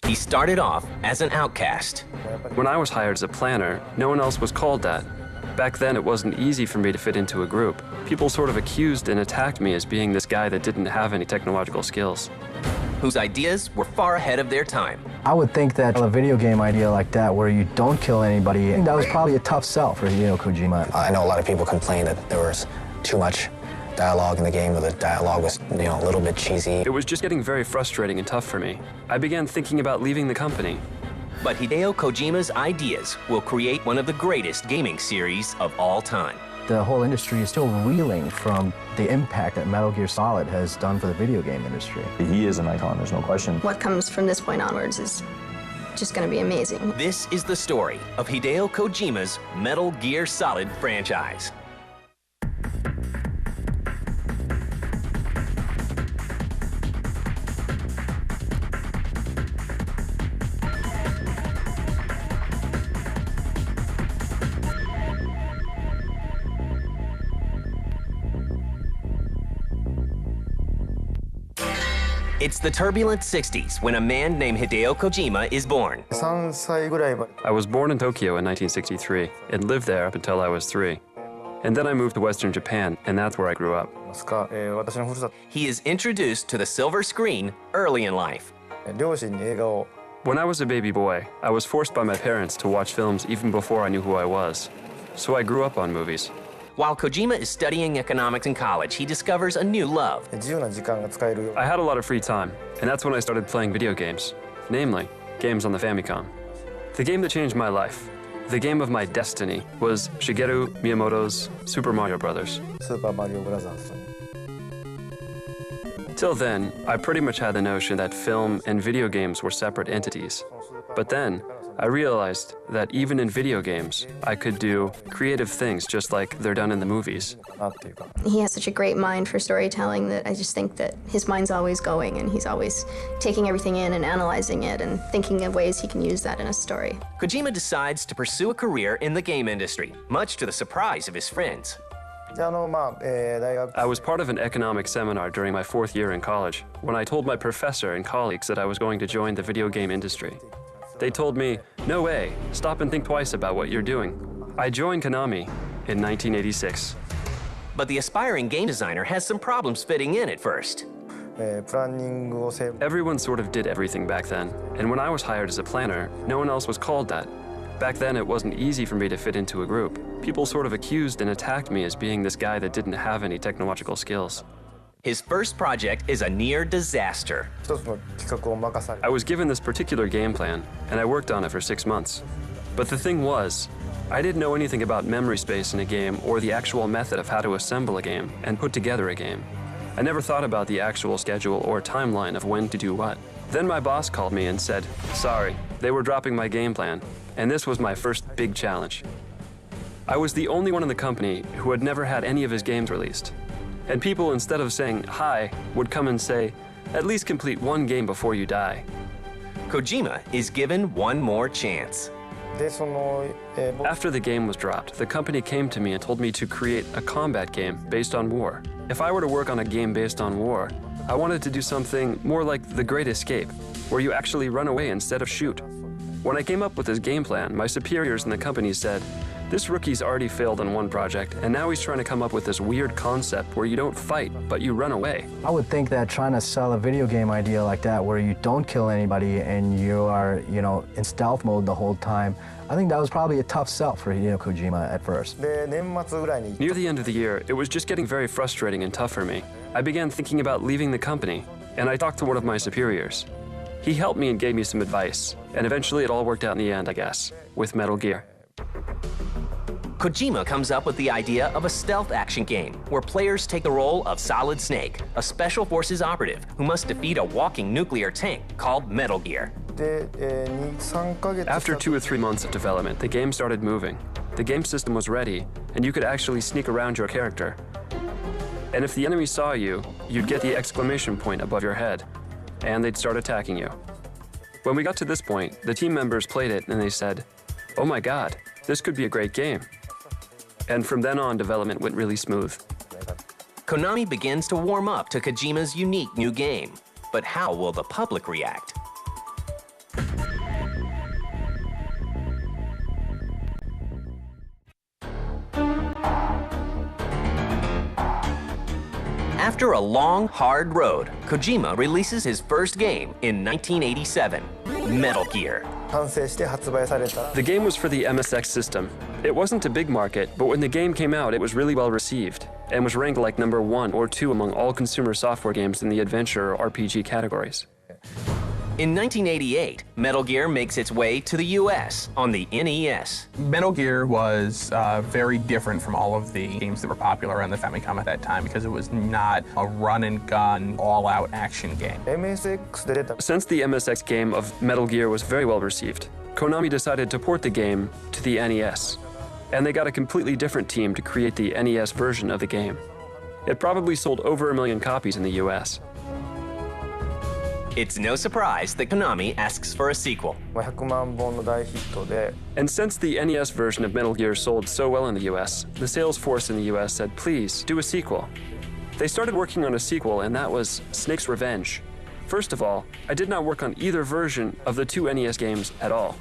He started off as an outcast. When I was hired as a planner, no one else was called that. Back then, it wasn't easy for me to fit into a group. People sort of accused and attacked me as being this guy that didn't have any technological skills. Whose ideas were far ahead of their time. I would think that a video game idea like that, where you don't kill anybody, that was probably a tough sell for Hideo Kojima. I know a lot of people complained that there was too much dialogue in the game, or the dialogue was, a little bit cheesy. It was just getting very frustrating and tough for me. I began thinking about leaving the company. But Hideo Kojima's ideas will create one of the greatest gaming series of all time. The whole industry is still reeling from the impact that Metal Gear Solid has done for the video game industry. He is an icon, there's no question. What comes from this point onwards is just going to be amazing. This is the story of Hideo Kojima's Metal Gear Solid franchise. It's the turbulent 60s when a man named Hideo Kojima is born. I was born in Tokyo in 1963 and lived there up until I was 3. And then I moved to Western Japan, and that's where I grew up. He is introduced to the silver screen early in life. When I was a baby boy, I was forced by my parents to watch films even before I knew who I was. So I grew up on movies. While Kojima is studying economics in college, he discovers a new love. I had a lot of free time, and that's when I started playing video games, namely, games on the Famicom. The game that changed my life, the game of my destiny, was Shigeru Miyamoto's Super Mario Bros. Till then, I pretty much had the notion that film and video games were separate entities. But then, I realized that even in video games, I could do creative things just like they're done in the movies. He has such a great mind for storytelling that I just think that his mind's always going and he's always taking everything in and analyzing it and thinking of ways he can use that in a story. Kojima decides to pursue a career in the game industry, much to the surprise of his friends. I was part of an economics seminar during my 4th year in college when I told my professor and colleagues that I was going to join the video game industry. They told me, "No way, stop and think twice about what you're doing." I joined Konami in 1986. But the aspiring game designer has some problems fitting in at first. Everyone sort of did everything back then, and when I was hired as a planner, no one else was called that. Back then, it wasn't easy for me to fit into a group. People sort of accused and attacked me as being this guy that didn't have any technological skills. His first project is a near disaster. I was given this particular game plan, and I worked on it for 6 months. But the thing was, I didn't know anything about memory space in a game or the actual method of how to assemble a game and put together a game. I never thought about the actual schedule or timeline of when to do what. Then my boss called me and said, sorry, they were dropping my game plan, and this was my first big challenge. I was the only one in the company who had never had any of his games released. And people, instead of saying hi, would come and say, at least complete one game before you die. Kojima is given one more chance. After the game was dropped, the company came to me and told me to create a combat game based on war. If I were to work on a game based on war, I wanted to do something more like The Great Escape, where you actually run away instead of shoot. When I came up with this game plan, my superiors in the company said, this rookie's already failed on one project, and now he's trying to come up with this weird concept where you don't fight, but you run away. I would think that trying to sell a video game idea like that, where you don't kill anybody and you are, in stealth mode the whole time, I think that was probably a tough sell for Hideo Kojima at first. Near the end of the year, it was just getting very frustrating and tough for me. I began thinking about leaving the company, and I talked to one of my superiors. He helped me and gave me some advice, and eventually it all worked out in the end, I guess, with Metal Gear. Kojima comes up with the idea of a stealth action game where players take the role of Solid Snake, a special forces operative who must defeat a walking nuclear tank called Metal Gear. After 2 or 3 months of development, the game started moving. The game system was ready, and you could actually sneak around your character. And if the enemy saw you, you'd get the exclamation point above your head, and they'd start attacking you. When we got to this point, the team members played it and they said, oh my god, this could be a great game. And from then on, development went really smooth. Konami begins to warm up to Kojima's unique new game. But how will the public react? After a long, hard road, Kojima releases his first game in 1987, Metal Gear. 完成して発売された The game was for the MSX system. It wasn't a big market, but when the game came out, it was really well received and was ranked like number 1 or 2 among all consumer software games in the adventure or RPG categories. In 1988, Metal Gear makes its way to the US on the NES. Metal Gear was very different from all of the games that were popular on the Famicom at that time because it was not a run-and-gun, all-out action game. MSX で出た Since the MSX game of Metal Gear was very well received, Konami decided to port the game to the NES. And they got a completely different team to create the NES version of the game. It probably sold over 1 million copies in the US. It's no surprise that Konami asks for a sequel. 100万本の大ヒットで And since the NES version of Metal Gear sold so well in the US, the sales force in the US said, please, do a sequel. They started working on a sequel, and that was Snake's Revenge. First of all, I did not work on either version of the 2 NES games at all.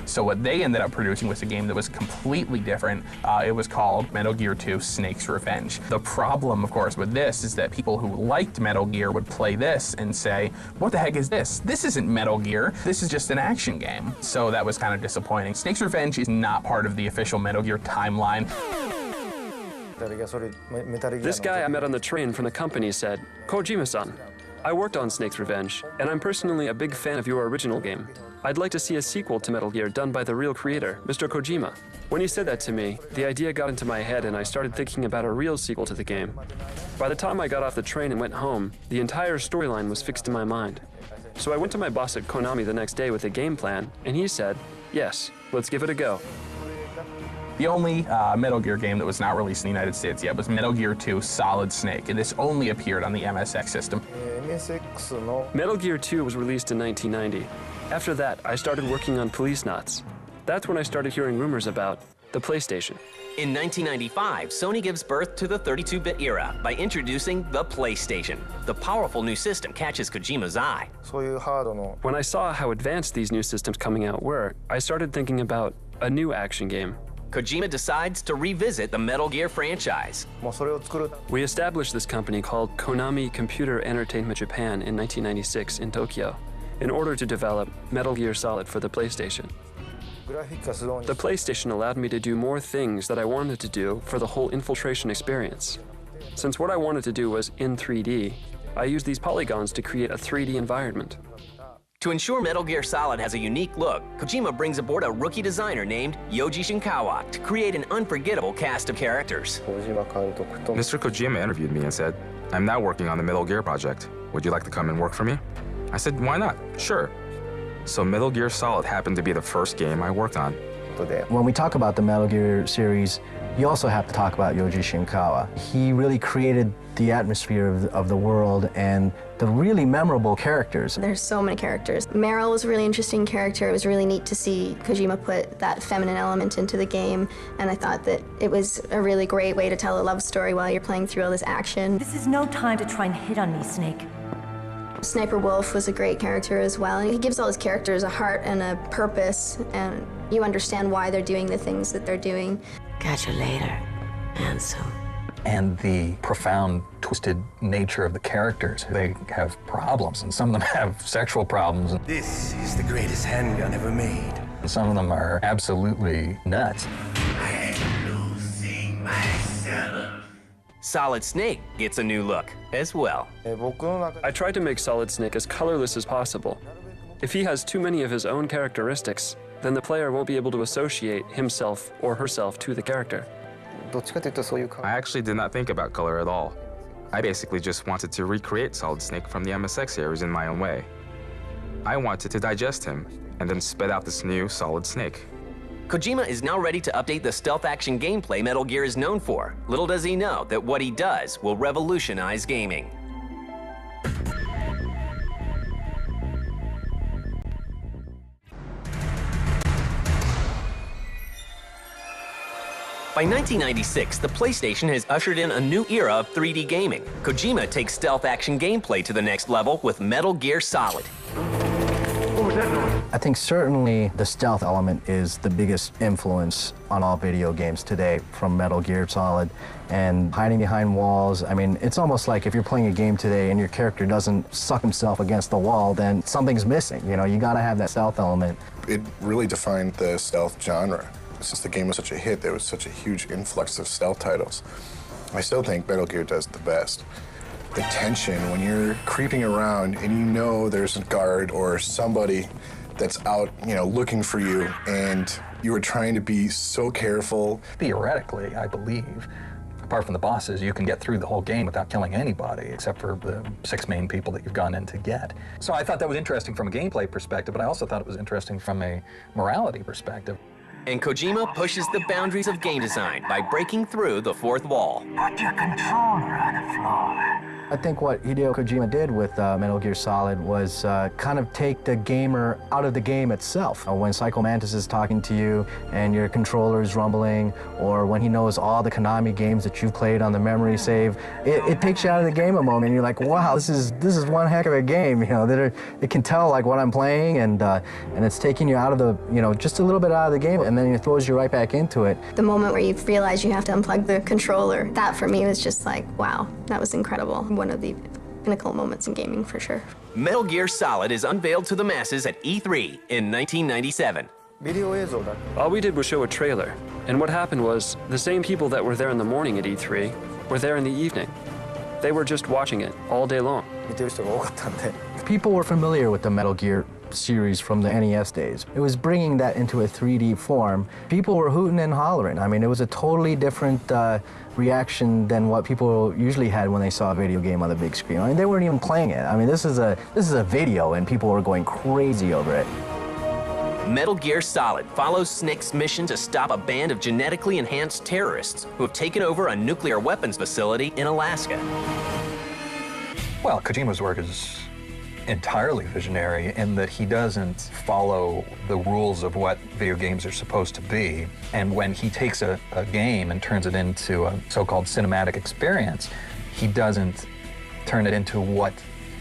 So what they ended up producing was a game that was completely different. It was called Metal Gear 2 Snake's Revenge. The problem, of course, with this is that people who liked Metal Gear would play this and say, what the heck is this? This isn't Metal Gear. This is just an action game. So that was kind of disappointing. Snake's Revenge is not part of the official Metal Gear timeline. This guy I met on the train from the company said, Kojima-san, I worked on Snake's Revenge, and I'm personally a big fan of your original game. I'd like to see a sequel to Metal Gear done by the real creator, Mr. Kojima. When he said that to me, the idea got into my head and I started thinking about a real sequel to the game. By the time I got off the train and went home, the entire storyline was fixed in my mind. So I went to my boss at Konami the next day with a game plan, and he said, yes, let's give it a go. The only Metal Gear game that was not released in the United States yet was Metal Gear 2 Solid Snake, and this only appeared on the MSX system. MSX の Metal Gear 2 was released in 1990. After that, I started working on Police Knots. That's when I started hearing rumors about the PlayStation. In 1995, Sony gives birth to the 32-bit era by introducing the PlayStation. The powerful new system catches Kojima's eye. そういうハードの When I saw how advanced these new systems coming out were, I started thinking about a new action game. Kojima decides to revisit the Metal Gear franchise. もうそれを作る We established this company called Konami Computer Entertainment Japan in 1996 in Tokyo in order to develop Metal Gear Solid for the PlayStation. グラフィックがスローに The PlayStation allowed me to do more things that I wanted to do for the whole infiltration experience. Since what I wanted to do was in 3D, I used these polygons to create a 3D environment. To ensure Metal Gear Solid has a unique look, Kojima brings aboard a rookie designer named Yoji Shinkawa to create an unforgettable cast of characters. 小島監督と Mr. Kojima interviewed me and said, I'm now working on the Metal Gear project. Would you like to come and work for me? I said, why not? Sure. So Metal Gear Solid happened to be the first game I worked on. とで When we talk about the Metal Gear series, you also have to talk about Yoji Shinkawa. He really created the atmosphere of the world and the really memorable characters. There's so many characters. Meryl was a really interesting character. It was really neat to see Kojima put that feminine element into the game, and I thought that it was a really great way to tell a love story while you're playing through all this action. This is no time to try and hit on me, Snake. Sniper Wolf was a great character as well. He gives all his characters a heart and a purpose, and you understand why they're doing the things that they're doing. Catch you later, handsome. And the profound, twisted nature of the characters. They have problems, and some of them have sexual problems. And This is the greatest handgun ever made. some of them are absolutely nuts. I am losing myself. Solid Snake gets a new look as well. 僕の中で I tried to make Solid Snake as colorless as possible. If he has too many of his own characteristics, then the player won't be able to associate himself or herself to the character. どっちかというとそういう I actually did not think about color at all. I basically just wanted to recreate Solid Snake from the MSX series in my own way. I wanted to digest him and then spit out this new Solid Snake. Kojima is now ready to update the stealth action gameplay Metal Gear is known for. Little does he know that what he does will revolutionize gaming. By 1996, the PlayStation has ushered in a new era of 3D gaming. Kojima takes stealth action gameplay to the next level with Metal Gear Solid. I think certainly the stealth element is the biggest influence on all video games today, from Metal Gear Solid and hiding behind walls. I mean, it's almost like if you're playing a game today and your character doesn't suck himself against the wall, then something's missing. You know, you gotta have that stealth element. It really defined the stealth genre. Since the game was such a hit, there was such a huge influx of stealth titles. I still think Metal Gear does the best. The tension when you're creeping around and you know there's a guard or somebody that's out, you know, looking for you, and you are trying to be so careful. Theoretically, I believe, apart from the bosses, you can get through the whole game without killing anybody, except for the 6 main people that you've gone in to get. So I thought that was interesting from a gameplay perspective, but I also thought it was interesting from a morality perspective. And Kojima pushes the boundaries of game design by breaking through the fourth wall. Put your controller on the floor. I think what Hideo Kojima did with Metal Gear Solid was kind of take the gamer out of the game itself. When Psycho Mantis is talking to you and your controller is rumbling, or when he knows all the Konami games that you've played on the memory save, it takes you out of the game a moment. You're like, wow, this is one heck of a game. You know, it can tell like what I'm playing, and it's taking you out of the, you know, just a little bit out of the game, and then it throws you right back into it. The moment where you realize you have to unplug the controller, that for me was just like, wow, that was incredible. One of the pinnacle moments in gaming, for sure. Metal Gear Solid is unveiled to the masses at E3 in 1997. All we did was show a trailer, and what happened was the same people that were there in the morning at E3 were there in the evening. They were just watching it all day long. People were familiar with the Metal Gear series from the NES days. It was bringing that into a 3D form. People were hooting and hollering. I mean, it was a totally different reaction than what people usually had when they saw a video game on the big screen. I mean, they weren't even playing it. I mean, this is a video, and people were going crazy over it. Metal Gear Solid follows Snake's mission to stop a band of genetically enhanced terrorists who have taken over a nuclear weapons facility in Alaska. Well, Kojima's work is entirely visionary in that he doesn't follow the rules of what video games are supposed to be. And when he takes a game and turns it into a so-called cinematic experience, he doesn't turn it into what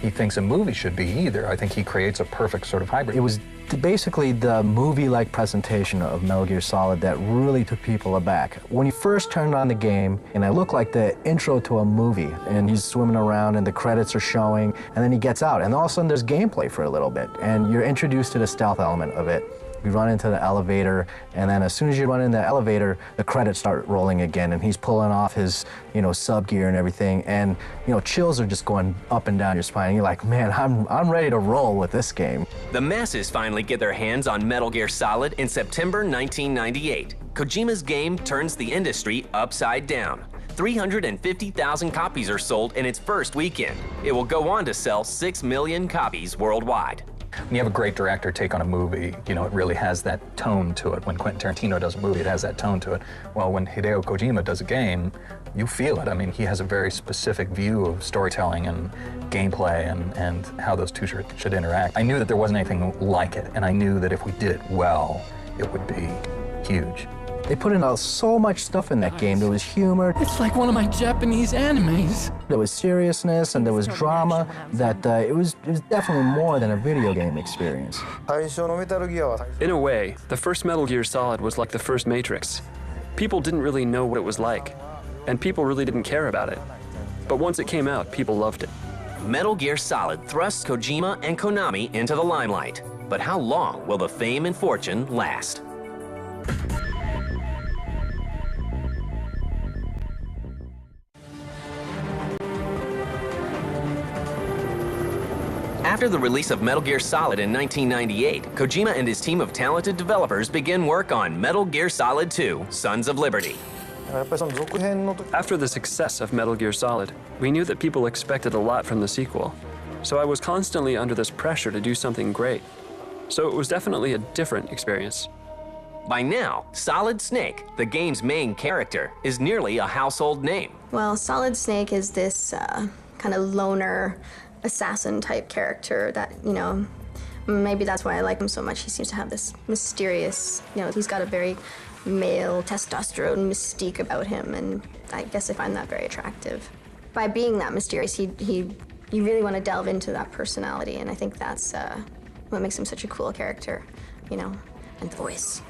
he thinks a movie should be either. I think he creates a perfect sort of hybrid. It was basically the movie-like presentation of Metal Gear Solid that really took people aback. When you first turned on the game, and it looked like the intro to a movie, and he's swimming around and the credits are showing, and then he gets out, and all of a sudden there's gameplay for a little bit, and you're introduced to the stealth element of it. You run into the elevator, and then as soon as you run in the elevator, the credits start rolling again, and he's pulling off his, you know, sub gear and everything, and, you know, chills are just going up and down your spine. And you're like, man, I'm ready to roll with this game. The masses finally get their hands on Metal Gear Solid in September 1998. Kojima's game turns the industry upside down. 350,000 copies are sold in its first weekend. It will go on to sell 6 million copies worldwide. When you have a great director take on a movie, you know, it really has that tone to it. When Quentin Tarantino does a movie, it has that tone to it. Well, when Hideo Kojima does a game, you feel it. I mean, he has a very specific view of storytelling and gameplay and how those two should interact. I knew that there wasn't anything like it, and I knew that if we did it well, it would be huge. They put in so much stuff in that game. There was humor. It's like one of my Japanese animes. There was seriousness and there was drama. That it was definitely more than a video game experience. In a way, the first Metal Gear Solid was like the first Matrix. People didn't really know what it was like, and people really didn't care about it. But once it came out, people loved it. Metal Gear Solid thrusts Kojima and Konami into the limelight. But how long will the fame and fortune last? After the release of Metal Gear Solid in 1998, Kojima and his team of talented developers begin work on Metal Gear Solid 2: Sons of Liberty. After the success of Metal Gear Solid, we knew that people expected a lot from the sequel. So I was constantly under this pressure to do something great. So it was definitely a different experience. By now, Solid Snake, the game's main character, is nearly a household name. Well, Solid Snake is this kind of loner assassin type character that, you know, maybe that's why I like him so much. He seems to have this mysterious, you know, he's got a very male testosterone mystique about him, and I guess I find that very attractive. By being that mysterious, you really want to delve into that personality, and I think that's what makes him such a cool character, you know, and the voice.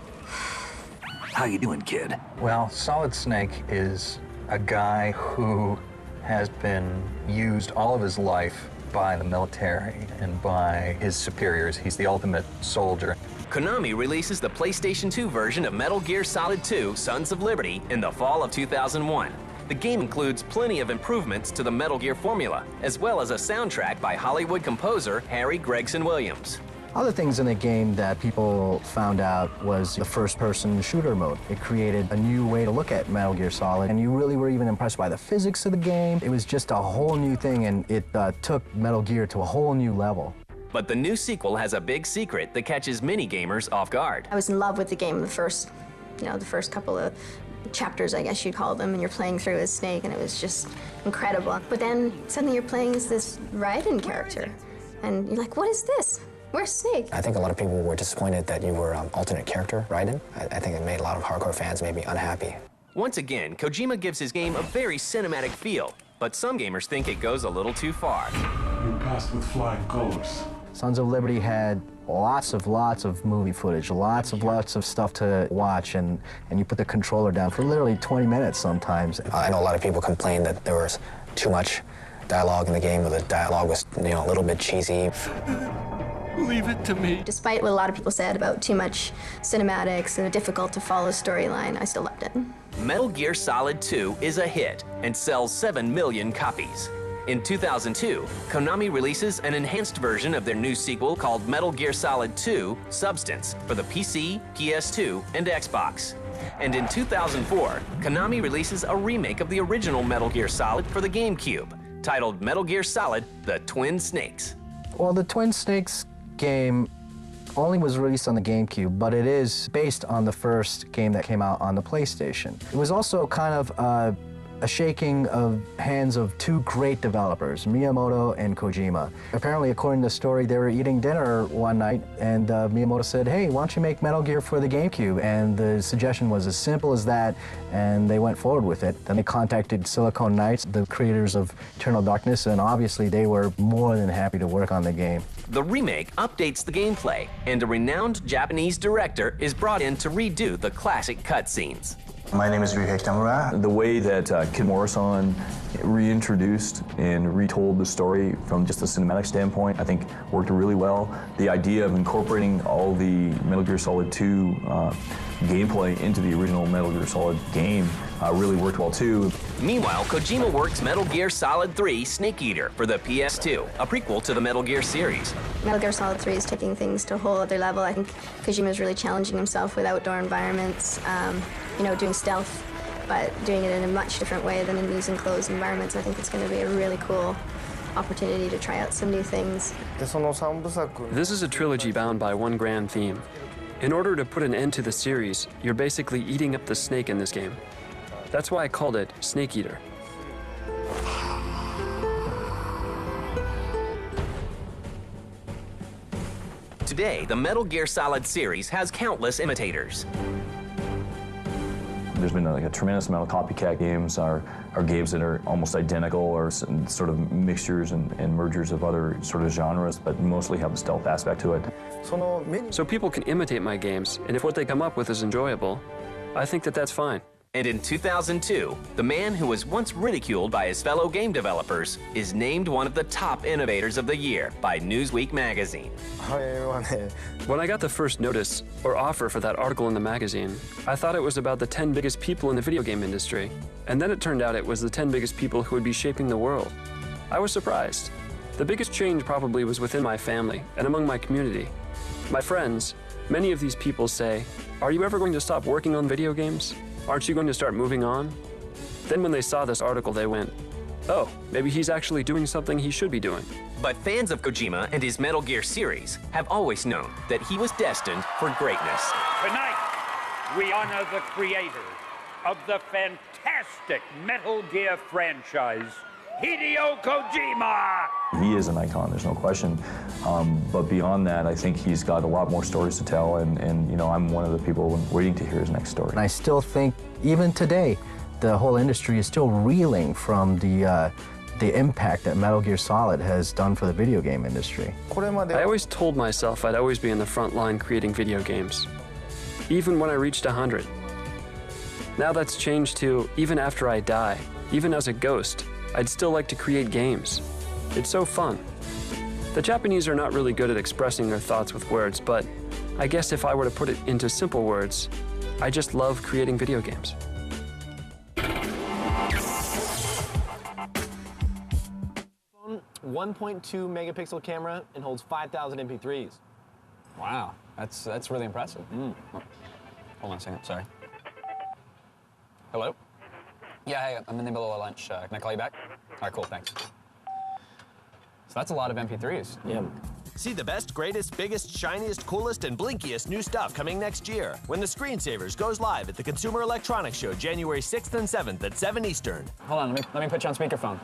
How you doing, kid? Well, Solid Snake is a guy who has been used all of his life by the military and by his superiors. He's the ultimate soldier. Konami releases the PlayStation 2 version of Metal Gear Solid 2: Sons of Liberty in the fall of 2001. The game includes plenty of improvements to the Metal Gear formula, as well as a soundtrack by Hollywood composer Harry Gregson Williams. Other things in the game that people found out was the first-person shooter mode. It created a new way to look at Metal Gear Solid, and you really were even impressed by the physics of the game. It was just a whole new thing, and it took Metal Gear to a whole new level. But the new sequel has a big secret that catches many gamers off guard. I was in love with the game the first couple of chapters, I guess you'd call them, and you're playing through as Snake, and it was just incredible. But then suddenly you're playing as this Raiden character, and you're like, what is this? Where's Snake? I think a lot of people were disappointed that you were alternate character, Raiden. I think it made a lot of hardcore fans maybe unhappy. Once again, Kojima gives his game a very cinematic feel, but some gamers think it goes a little too far. You passed with flying colors. Sons of Liberty had lots of movie footage, lots of stuff to watch, and you put the controller down for literally 20 minutes sometimes. I know a lot of people complained that there was too much dialogue in the game, or the dialogue was, a little bit cheesy. Leave it to me. Despite what a lot of people said about too much cinematics and a difficult to follow storyline, I still loved it. Metal Gear Solid 2 is a hit and sells 7 million copies. In 2002, Konami releases an enhanced version of their new sequel called Metal Gear Solid 2: Substance for the PC, PS2, and Xbox. And in 2004, Konami releases a remake of the original Metal Gear Solid for the GameCube, titled Metal Gear Solid: The Twin Snakes. Well, the Twin Snakes game only was released on the GameCube, but it is based on the first game that came out on the PlayStation. It was also kind of a shaking of hands of two great developers, Miyamoto and Kojima. Apparently, according to the story, they were eating dinner one night, and Miyamoto said, hey, why don't you make Metal Gear for the GameCube? And the suggestion was as simple as that, and they went forward with it. Then they contacted Silicon Knights, the creators of Eternal Darkness, and obviously they were more than happy to work on the game. The remake updates the gameplay, and a renowned Japanese director is brought in to redo the classic cutscenes. My name is Ryuhei Kitamura. The way that Kid Morrison reintroduced and retold the story from just a cinematic standpoint, I think worked really well. The idea of incorporating all the Metal Gear Solid 2 gameplay into the original Metal Gear Solid game really worked well too. Meanwhile, Kojima works Metal Gear Solid 3: Snake Eater for the PS2, a prequel to the Metal Gear series. Metal Gear Solid 3 is taking things to a whole other level. I think Kojima is really challenging himself with outdoor environments, doing stealth, but doing it in a much different way than in these enclosed environments. I think it's going to be a really cool opportunity to try out some new things. This is a trilogy bound by one grand theme. In order to put an end to the series, you're basically eating up the snake in this game. That's why I called it Snake Eater. Today, the Metal Gear Solid series has countless imitators. There's been a tremendous amount of copycat games, or games that are almost identical, or sort of mixtures and mergers of other sort of genres, but mostly have a stealth aspect to it. So people can imitate my games, and if what they come up with is enjoyable, I think that that's fine. And in 2002, the man who was once ridiculed by his fellow game developers is named one of the top innovators of the year by Newsweek magazine. When I got the first notice or offer for that article in the magazine, I thought it was about the 10 biggest people in the video game industry. And then it turned out it was the 10 biggest people who would be shaping the world. I was surprised. The biggest change probably was within my family and among my community. My friends, many of these people say, "Are you ever going to stop working on video games? Aren't you going to start moving on?" Then when they saw this article, they went, "Oh, maybe he's actually doing something he should be doing." But fans of Kojima and his Metal Gear series have always known that he was destined for greatness. Tonight, we honor the creator of the fantastic Metal Gear franchise, Hideo Kojima! He is an icon, there's no question. But beyond that, I think he's got a lot more stories to tell, and I'm one of the people waiting to hear his next story. And I still think, even today, the whole industry is still reeling from the the impact that Metal Gear Solid has done for the video game industry. I always told myself I'd always be in the front line creating video games, even when I reached 100. Now that's changed to, even after I die, even as a ghost, I'd still like to create games. It's so fun. The Japanese are not really good at expressing their thoughts with words, but I guess if I were to put it into simple words, I just love creating video games. 1.2 megapixel camera and holds 5,000 MP3s. Wow, that's really impressive. Hold on a second, sorry. Hello? Yeah, hey, I'm in the middle of lunch. Can I call you back? All right, cool, thanks. So that's a lot of MP3s. Yeah. See the best, greatest, biggest, shiniest, coolest, and blinkiest new stuff coming next year when the Screensavers goes live at the Consumer Electronics Show January 6th and 7th at 7 Eastern. Hold on, let me put you on speakerphone.